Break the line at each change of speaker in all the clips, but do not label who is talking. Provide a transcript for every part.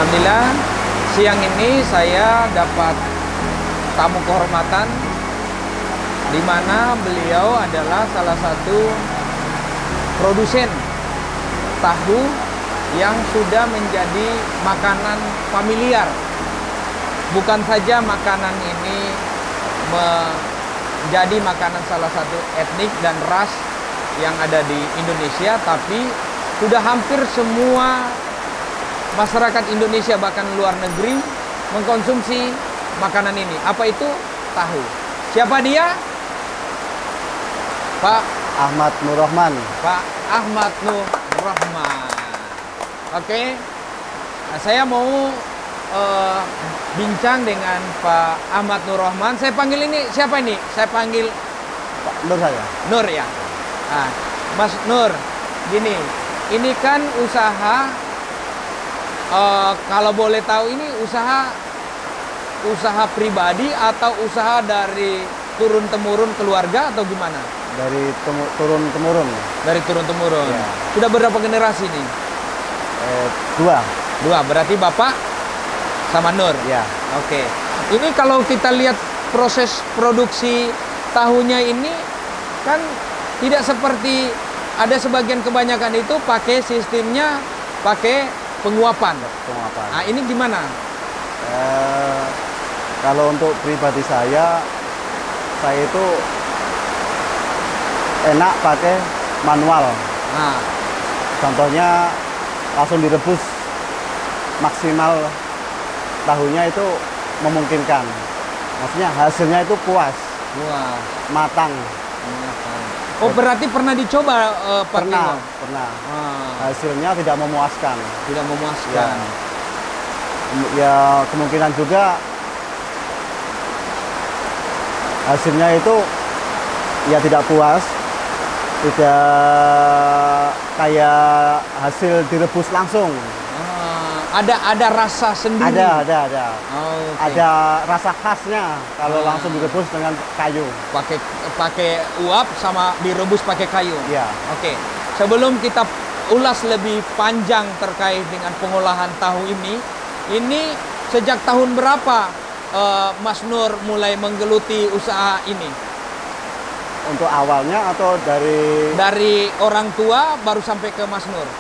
Alhamdulillah, siang ini saya dapat tamu kehormatan di mana beliau adalah salah satu produsen tahu yang sudah menjadi makanan familiar. Bukan saja makanan ini menjadi makanan salah satu etnik dan ras yang ada di Indonesia, tapi sudah hampir semua masyarakat Indonesia bahkan luar negeri mengkonsumsi makanan ini. Apa itu? Tahu. Siapa dia? Pak
Ahmad Nur Rahman.
Pak Ahmad Nur Rahman. Oke. Nah, saya mau bincang dengan Pak Ahmad Nur Rahman. Saya panggil ini siapa ini? Saya panggil
Pak Nur saya.
Nur ya. Nah, Mas Nur, gini, ini kan usaha. Kalau boleh tahu ini usaha pribadi atau usaha dari turun temurun keluarga atau gimana?
Dari turun temurun.
Dari turun temurun.
Ya.
Sudah berapa generasi nih?
Dua.
Berarti Bapak sama Nur.
Ya.
Oke. Ini kalau kita lihat proses produksi tahunya ini kan tidak seperti ada sebagian kebanyakan itu pakai sistemnya pakai penguapan. Nah, ini gimana?
Kalau untuk pribadi saya itu enak pakai manual.
Nah,
contohnya langsung direbus maksimal tahunya itu memungkinkan. Maksudnya hasilnya itu puas,
wah,
matang.
Oh, berarti pernah dicoba pakai
Pernah.
Ah,
Hasilnya tidak memuaskan.
tidak memuaskan.
Ya kemungkinan juga hasilnya itu ya tidak puas, tidak kayak hasil direbus langsung.
Ada rasa sendiri.
Ada.
Oh, oke.
Ada rasa khasnya kalau langsung direbus dengan kayu.
Pakai uap sama direbus pakai kayu.
Ya.
Oke. Sebelum kita ulas lebih panjang terkait dengan pengolahan tahu ini sejak tahun berapa Mas Nur mulai menggeluti usaha ini?
Untuk awalnya atau
Dari orang tua baru sampai ke Mas Nur?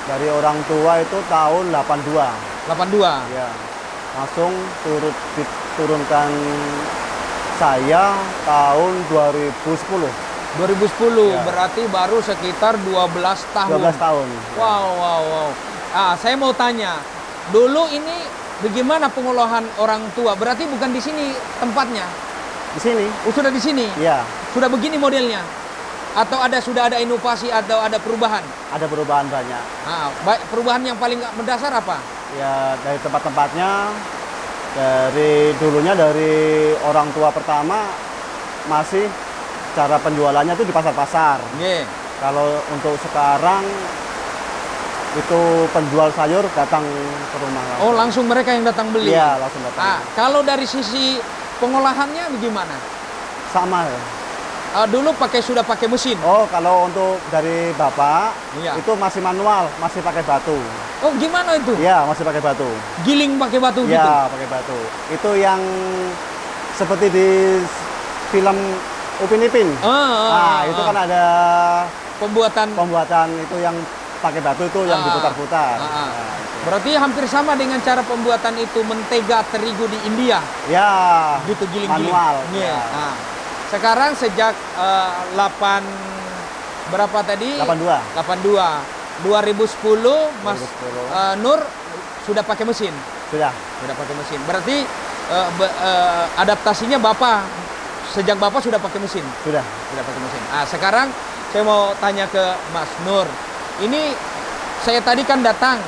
dari orang tua itu tahun 82.
82?
Ya. Langsung diturunkan saya tahun 2010.
2010,
Ya.
berarti baru sekitar 12 tahun.
12 tahun.
Wow. Saya mau tanya, dulu ini bagaimana pengolahan orang tua? Berarti bukan di sini tempatnya?
Di sini?
Oh, sudah di sini?
Ya.
Sudah begini modelnya? Atau sudah ada inovasi atau ada perubahan?
Ada perubahan banyak.
Perubahan yang paling mendasar apa?
Ya dari tempat-tempatnya, dulunya dari orang tua pertama masih cara penjualannya itu di pasar-pasar.
Yeah.
Kalau untuk sekarang itu penjual sayur datang ke rumah langsung.
Oh, langsung mereka yang datang beli?
Iya, langsung datang.
Kalau dari sisi pengolahannya bagaimana?
Sama ya.
Dulu sudah pakai mesin?
Oh, kalau untuk dari bapak,
Iya.
itu masih manual, masih pakai batu.
Oh, gimana itu?
Iya, masih pakai batu.
Giling pakai batu gitu?
Iya, pakai batu. Itu yang seperti di film Upin Ipin. Itu kan ada pembuatan itu yang pakai batu itu yang diputar-putar.
Berarti hampir sama dengan cara pembuatan itu mentega terigu di India?
Ya,
gitu, giling-giling.
manual.
Yeah.
Ya.
Sekarang sejak berapa tadi?
82.
2010 Mas
2010.
Nur sudah pakai mesin?
Sudah
Pakai mesin. Berarti adaptasinya sejak Bapak sudah pakai mesin?
Sudah
pakai mesin. Sekarang saya mau tanya ke Mas Nur. Ini saya tadi kan datang.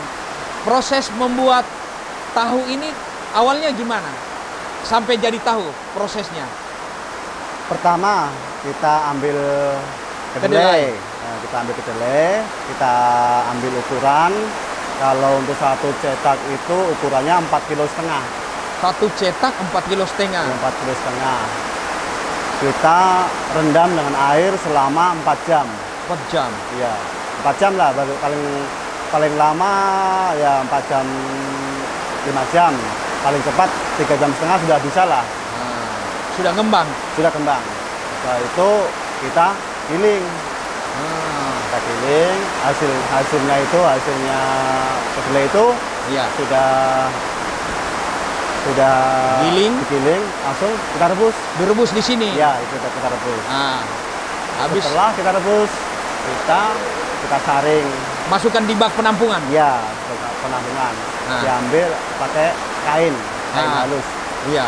Proses membuat tahu ini awalnya gimana? Sampai jadi tahu prosesnya?
Pertama kita ambil kedelai. Nah, kita ambil kedelai, kita ambil ukuran. Kalau untuk satu cetak itu ukurannya 4,5 kg.
Satu cetak 4,5 kg.
4,5 kg. Kita rendam dengan air selama 4 jam.
4 jam.
Iya, 4 jam lah, baru paling lama ya 4 jam 5 jam. Paling cepat 3,5 jam sudah bisa lah.
Sudah ngembang.
Sudah kembang. Setelah itu kita giling. Kita giling, hasilnya kedelai itu
Iya.
sudah digiling, langsung kita rebus.
Direbus di sini.
Ya, itu kita rebus.
Habis
Setelah kita rebus, kita saring.
masukkan di bak penampungan.
Ya, penampungan. Diambil pakai kain halus.
Iya.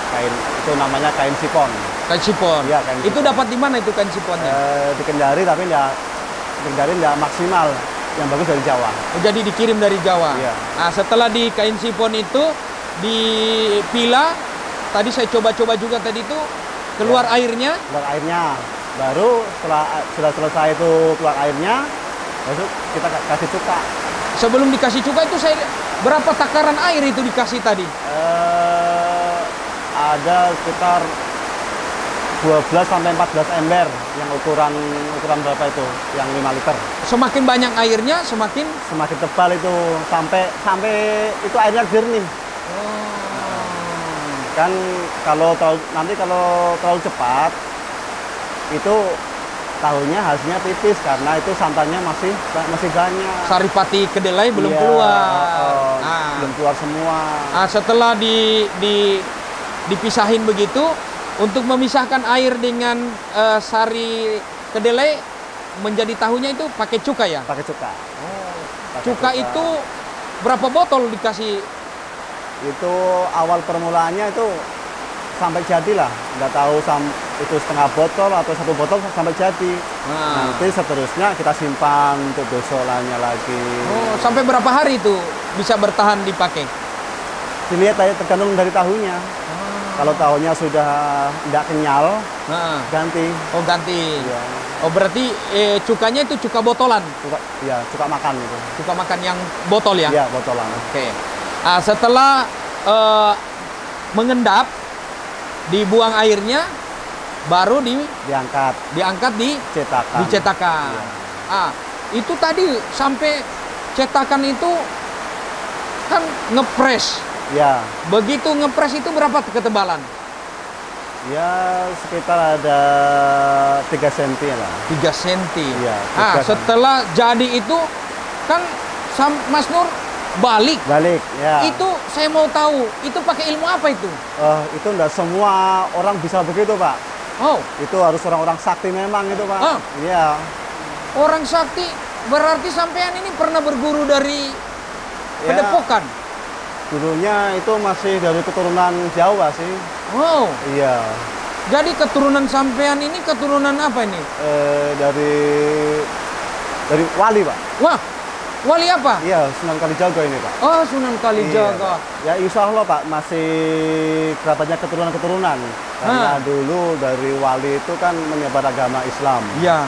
Kain itu namanya kain sipon.
Kain sipon.
Iya, kain
Itu
sipon.
dapat di mana itu kain siponnya?
Di Kendari tapi nggak maksimal. Yang bagus dari Jawa.
Jadi dikirim dari Jawa.
Iya.
Nah, setelah di kain sipon itu dipilah, tadi saya coba-coba juga tadi itu keluar airnya.
Keluar airnya. Baru setelah sudah selesai itu keluar airnya, lalu kita kasih cuka.
Sebelum dikasih cuka itu berapa takaran air itu dikasih tadi?
Ada sekitar 12 sampai 14 ember yang ukuran berapa itu? Yang 5 liter.
Semakin banyak airnya, semakin
Tebal itu sampai itu airnya jernih. Kan kalau terlalu cepat itu tahunya hasilnya tipis karena itu santannya masih banyak.
saripati kedelai belum
Iya,
keluar.
Belum keluar semua.
Setelah dipisahin begitu, untuk memisahkan air dengan sari kedelai menjadi tahunya itu pakai cuka ya?
Pakai cuka.
Cuka itu berapa botol dikasih?
Itu awal permulaannya itu sampai jadi lah. Nggak tahu itu setengah botol atau 1 botol sampai jadi. Nanti seterusnya kita simpan untuk besok lagi.
Sampai berapa hari itu bisa bertahan dipakai?
Dilihat aja tergantung dari tahunya. Kalau tahunya sudah tidak kenyal, ganti.
Ganti.
Ya.
Berarti cukanya itu cuka botolan?
Cuka makan itu.
Cuka makan yang botol ya?
Iya, botolan.
Oke. Setelah mengendap, dibuang airnya, baru diangkat di cetakan. Iya. Itu tadi sampai cetakan itu kan ngepres.
Ya.
Begitu ngepres itu berapa ketebalan?
Ya sekitar ada 3 cm lah.
3 cm.
Iya.
Setelah jadi itu kan Mas Nur balik,
ya.
Itu saya mau tahu, itu pakai ilmu apa itu?
Itu enggak semua orang bisa begitu, Pak. Itu harus orang-orang sakti memang itu, Pak. Iya.
Orang sakti berarti sampean ini pernah berguru dari Padepokan?
Dulunya itu masih dari keturunan Jawa sih. Iya.
Jadi keturunan sampean ini keturunan apa ini?
Dari wali, Pak.
Wah, wali apa?
Iya, Sunan Kalijaga ini, Pak.
Sunan Kalijaga.
Iya, ya insya Allah, Pak, masih kerabatnya keturunan-keturunan. Karena dulu dari wali itu kan menyebar agama Islam.
Iya.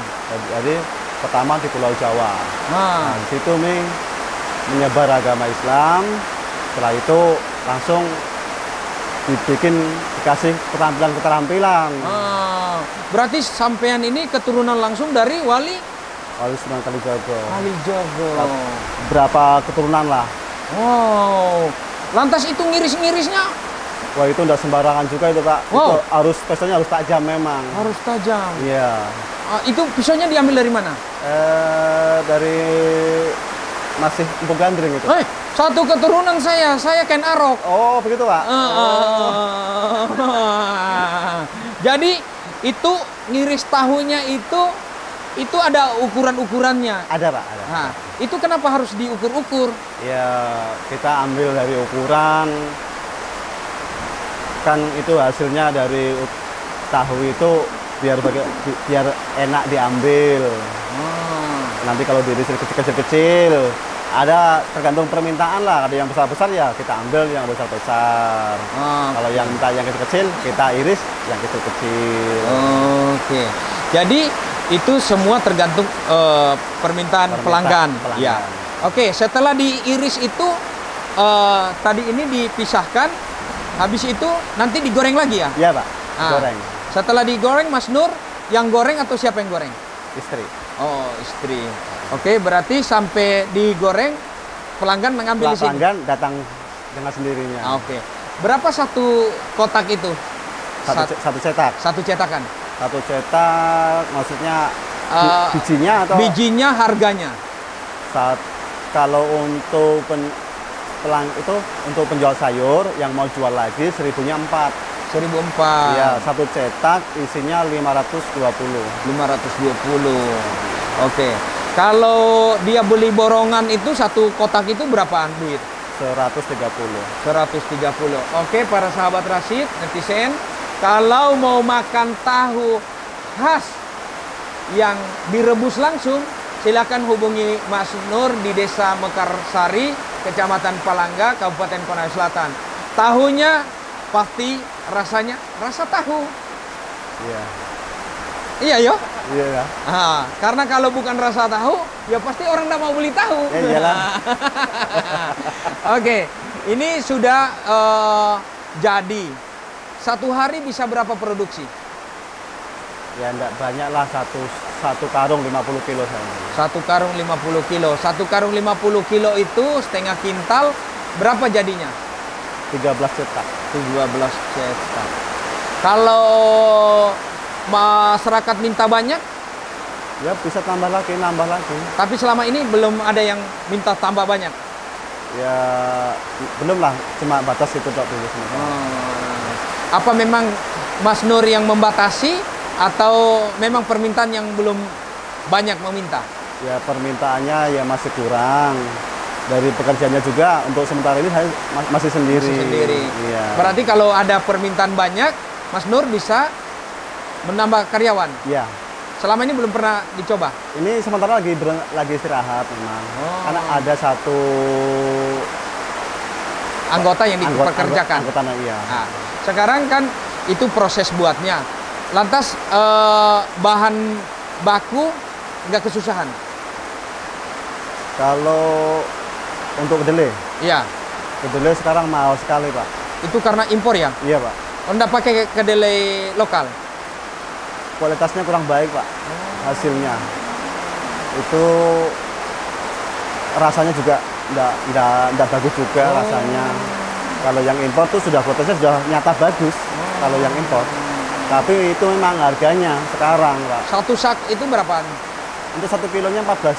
Jadi pertama di Pulau Jawa. Nah, di situ nih menyebar agama Islam. Setelah itu langsung dikasih keterampilan.
Berarti sampean ini keturunan langsung dari wali
Sunan Kalijaga.
Berapa
keturunan lah.
Lantas itu ngiris-ngirisnya?
Wah, itu udah sembarangan juga itu, Pak. Itu pisaunya harus tajam memang.
Harus tajam.
Iya.
Itu pisaunya diambil dari mana?
Dari masih Empuk Gandring itu.
Satu keturunan saya Ken Arok.
Begitu, Pak.
Jadi itu ngiris tahunya itu ada ukuran-ukurannya.
Ada, Pak, ada.
Itu kenapa harus diukur-ukur?
Ya, kita ambil dari ukuran. Kan itu hasilnya dari tahu itu biar enak diambil. Nanti kalau diiris kecil-kecil, ada tergantung permintaan lah. Ada yang besar-besar ya kita ambil yang besar-besar. Kalau yang minta yang kecil-kecil, kita iris yang kecil-kecil.
Oke. Jadi itu semua tergantung permintaan pelanggan. Ya. Oke, setelah diiris itu tadi ini dipisahkan, habis itu nanti digoreng lagi ya?
Iya, Pak. Goreng.
Setelah digoreng, Mas Nur yang goreng atau siapa yang goreng?
Istri.
Istri. Oke, berarti sampai digoreng pelanggan mengambil di sini.
Pelanggan datang dengan sendirinya.
Oke. Berapa satu kotak itu?
Satu cetak.
Satu cetakan.
Satu cetak maksudnya bijinya atau
bijinya harganya?
Kalau untuk itu untuk penjual sayur yang mau jual lagi 1.000-nya 4.
1.004.
Iya, satu cetak isinya 520.
520. Oke. Kalau dia beli borongan itu satu kotak itu berapaan duit?
130.
130. Oke, para sahabat Rashid, netizen, kalau mau makan tahu khas yang direbus langsung, silakan hubungi Mas Nur di Desa Mekarsari, Kecamatan Palangga, Kabupaten Konawe Selatan. Tahunya pasti rasanya rasa tahu.
Iya.
Iya, yo.
Iya ya.
Karena kalau bukan rasa tahu, ya pasti orang tidak mau beli tahu.
Ya iyalah.
Oke, ini sudah jadi. Satu hari bisa berapa produksi?
Ya enggak banyak lah, satu karung 50 kilo sama.
Satu karung 50 kilo. Satu karung 50 kilo itu setengah kintal, berapa jadinya?
13 cetak.
12 cetak. Kalau masyarakat minta banyak,
Ya bisa nambah lagi.
tapi selama ini belum ada yang minta tambah banyak.
Ya belum lah, cuma batas itu dok dulu sementara.
Apa memang Mas Nur yang membatasi atau memang permintaan yang belum banyak meminta?
Ya permintaannya ya masih kurang. Dari pekerjaannya juga untuk sementara ini saya masih sendiri.
Masih sendiri.
Iya.
Berarti kalau ada permintaan banyak, Mas Nur bisa menambah karyawan.
Iya.
Selama ini belum pernah dicoba.
Ini sementara lagi istirahat memang. Karena ada satu
anggota yang dipekerjakan.
Anggota, iya.
Nah, sekarang kan itu proses buatnya. Lantas bahan baku nggak kesusahan?
Kalau untuk kedelai?
Iya.
Kedelai sekarang mahal sekali Pak.
Itu karena impor ya?
Iya Pak.
Anda pakai kedelai lokal?
Kualitasnya kurang baik Pak. Hasilnya. Itu rasanya juga enggak bagus juga rasanya. Kalau yang impor tuh sudah kualitasnya sudah nyata bagus. Kalau yang impor. Tapi itu memang harganya sekarang Pak.
Satu sak itu berapaan?
Untuk 1 kilonya 14.000.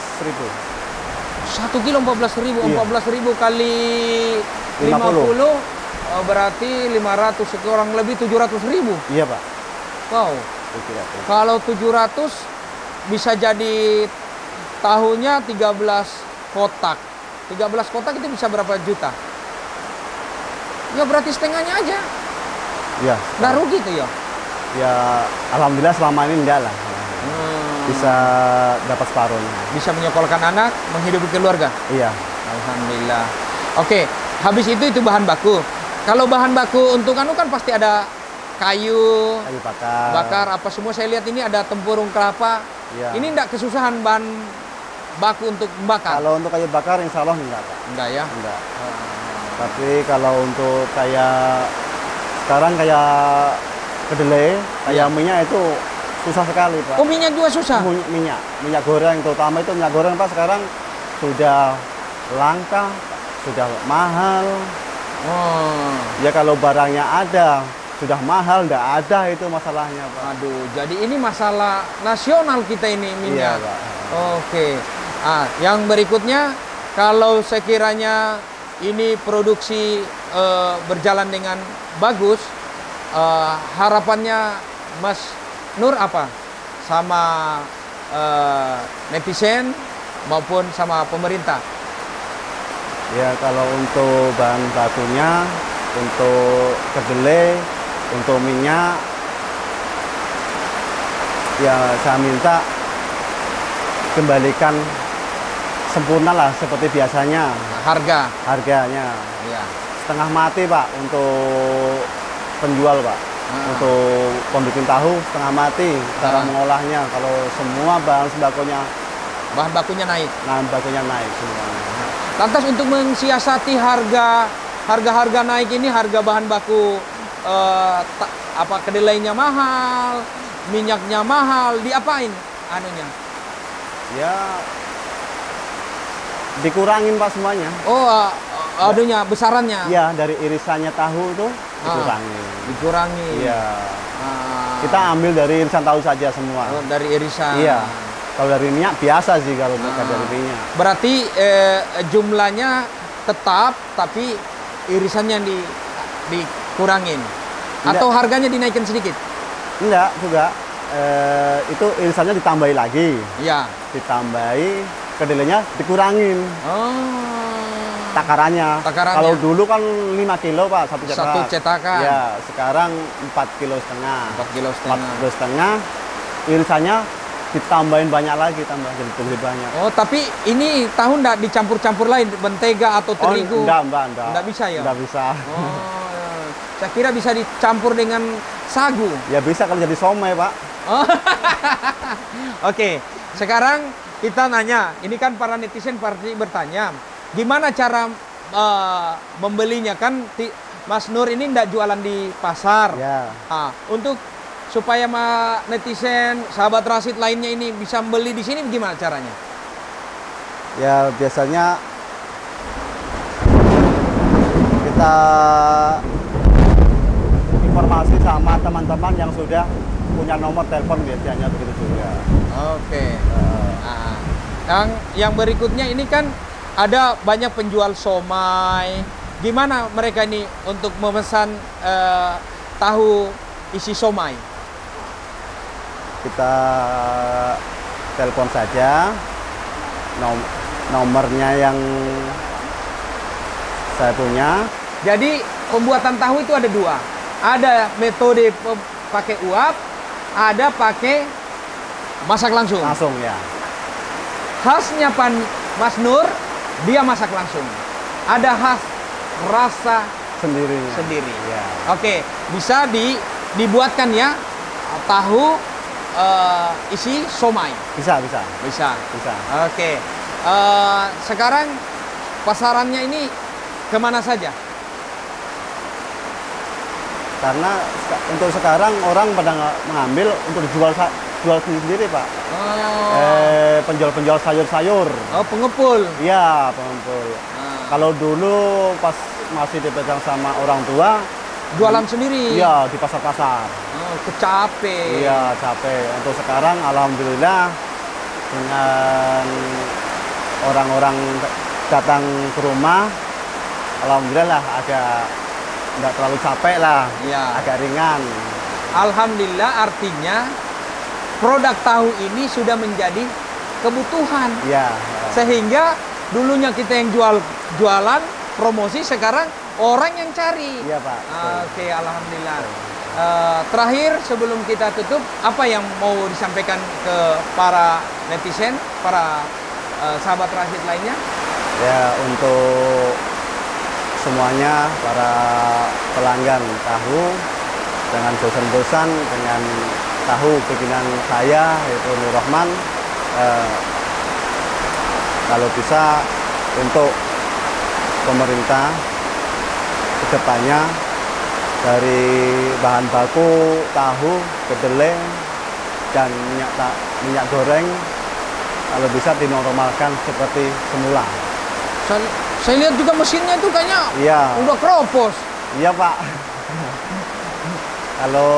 1 kilo 14.000.
Iya.
14.000 kali 50 berarti 500, kurang lebih 700.000.
Iya Pak.
Wow.
700.
Kalau 700 bisa jadi tahunnya 13 kotak. 13 kotak itu bisa berapa juta? Ya berarti setengahnya aja.
Iya.
Nggak rugi tuh ya?
Ya alhamdulillah selama ini enggak lah. Bisa dapat separuhnya.
Bisa menyekolahkan anak, menghidupi keluarga.
Iya.
Alhamdulillah. Oke, habis itu bahan baku. Kalau bahan baku untuk anu kan pasti ada kayu bakar apa semua. Saya lihat ini ada tempurung kelapa.
Iya.
Ini enggak kesusahan bahan baku untuk membakar?
Kalau untuk kayu bakar insya Allah enggak Pak.
Enggak ya?
Enggak. Tapi kalau untuk kayak sekarang kayak kedelai, kayak minyak itu susah sekali Pak.
Oh, minyak juga susah?
Minyak goreng terutama itu minyak goreng Pak sekarang sudah langka, sudah mahal.
Oh.
Ya kalau barangnya ada, sudah mahal, enggak ada itu masalahnya Pak.
Aduh, jadi ini masalah nasional kita ini minyak.
Iya Pak.
Oke. Yang berikutnya, kalau sekiranya ini produksi berjalan dengan bagus, harapannya Mas Nur apa? Sama netizen maupun sama pemerintah?
Ya kalau untuk bahan bakunya, untuk kedelai, untuk minyak, ya saya minta kembalikan sempurna lah seperti biasanya. Harganya.
Ya.
Setengah mati Pak untuk penjual Pak. Untuk pembikin tahu setengah mati cara mengolahnya. Kalau semua bahan bakunya naik semuanya.
Lantas untuk mensiasati harga naik ini, harga bahan baku kedelainya mahal, minyaknya mahal, diapain anunya?
Ya dikurangin Pak semuanya.
Oh, adunya besarannya.
Iya, dari irisannya tahu itu dikurangi.
Dikurangi.
Iya.
Ah.
Kita ambil dari irisan tahu saja semua.
Oh, dari irisan.
Iya. Kalau dari minyak biasa sih kalau dari minyak.
Berarti jumlahnya tetap, tapi irisannya dikurangin. Atau harganya dinaikkan sedikit?
Enggak juga. Itu irisannya ditambahi lagi.
Iya.
Ditambahi, kedelainya dikurangin.
Oh.
Takarannya. Kalau dulu kan 5 kilo Pak, satu cetakan.
Satu cetakan.
Ya, sekarang 4,5 kilo.
4,5 kilo.
4,5 kilo. Irisannya ditambahin banyak lagi, jadi lebih banyak.
Oh, tapi ini tahu enggak dicampur-campur lain, mentega atau terigu?
Enggak.
Enggak bisa ya?
Enggak bisa.
Oh, saya kira bisa dicampur dengan sagu.
Ya bisa kalau jadi somai, Pak.
Oh. Oke, sekarang kita nanya, ini kan para netizen pasti bertanya, gimana cara membelinya? Kan Mas Nur ini enggak jualan di pasar.
Ya.
Untuk supaya netizen, sahabat Rasid lainnya ini bisa beli di sini, gimana caranya?
Ya biasanya kita informasi sama teman-teman yang sudah punya nomor telepon, biasanya begitu juga.
Oke. Yang berikutnya ini kan ada banyak penjual somai. Gimana mereka ini untuk memesan tahu isi somai?
Kita telepon saja, nomornya yang saya punya.
Jadi pembuatan tahu itu ada dua. Ada metode pakai uap, ada pakai masak langsung.
Langsung ya.
Khasnya Mas Nur, dia masak langsung. Ada khas rasa sendiri.
Ya.
Oke, bisa dibuatkan ya tahu isi somai.
Bisa.
Oke. Sekarang pasarannya ini kemana saja?
Karena untuk sekarang orang pada mengambil untuk dijual sendiri, Pak. Penjual sayur-sayur.
Oh, pengepul.
Iya, pengepul. Kalau dulu pas masih dipegang sama orang tua,
jualan sendiri.
Iya, di pasar-pasar.
Oh, capek.
Iya, capek. Untuk sekarang alhamdulillah dengan orang-orang datang ke rumah, alhamdulillah agak nggak terlalu capek lah.
Iya.
Agak ringan.
Alhamdulillah, artinya produk tahu ini sudah menjadi kebutuhan.
Iya.
Sehingga dulunya kita yang jualan promosi, sekarang orang yang cari.
Iya, Pak.
Oke, alhamdulillah. Terakhir sebelum kita tutup, apa yang mau disampaikan ke para netizen, para sahabat Rasid lainnya?
Ya, untuk semuanya para pelanggan tahu, jangan bosan-bosan dengan tahu bikinan saya, yaitu Nur Rahman. Kalau bisa untuk pemerintah kedepannya dari bahan baku tahu, kedelai, dan minyak goreng, kalau bisa dinormalkan seperti semula.
Saya lihat juga mesinnya itu kayaknya udah keropos.
Iya, Pak. Kalau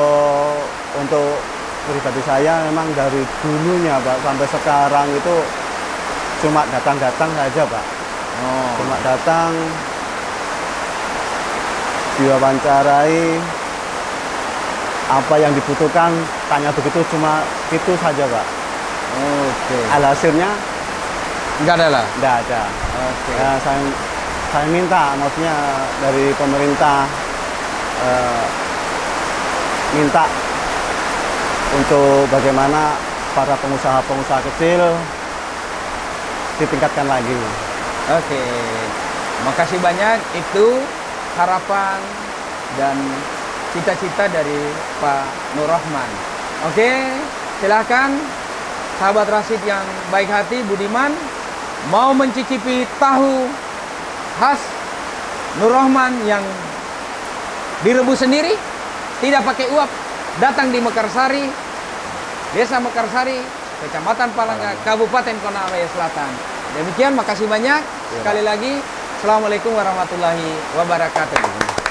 untuk pribadi saya memang dari dulunya, Pak, sampai sekarang itu cuma datang-datang saja, Pak. Cuma datang, diwawancarai, apa yang dibutuhkan, tanya begitu, cuma itu saja, Pak.
Oke.
Alhasilnya
nggak ada lah?
Nggak ada.
Oke.
Ya, saya minta, maksudnya dari pemerintah minta untuk bagaimana para pengusaha-pengusaha kecil ditingkatkan lagi.
Oke. Makasih banyak, itu harapan dan cita-cita dari Pak Nur Rahman. Oke, silakan sahabat Rasid yang baik hati, budiman, mau mencicipi tahu khas Nur Rahman yang direbus sendiri, tidak pakai uap, datang di Mekarsari, Desa Mekarsari, Kecamatan Palangka, Kabupaten Konawe Selatan. Demikian, makasih banyak. Sekali lagi Wassalamualaikum warahmatullahi wabarakatuh.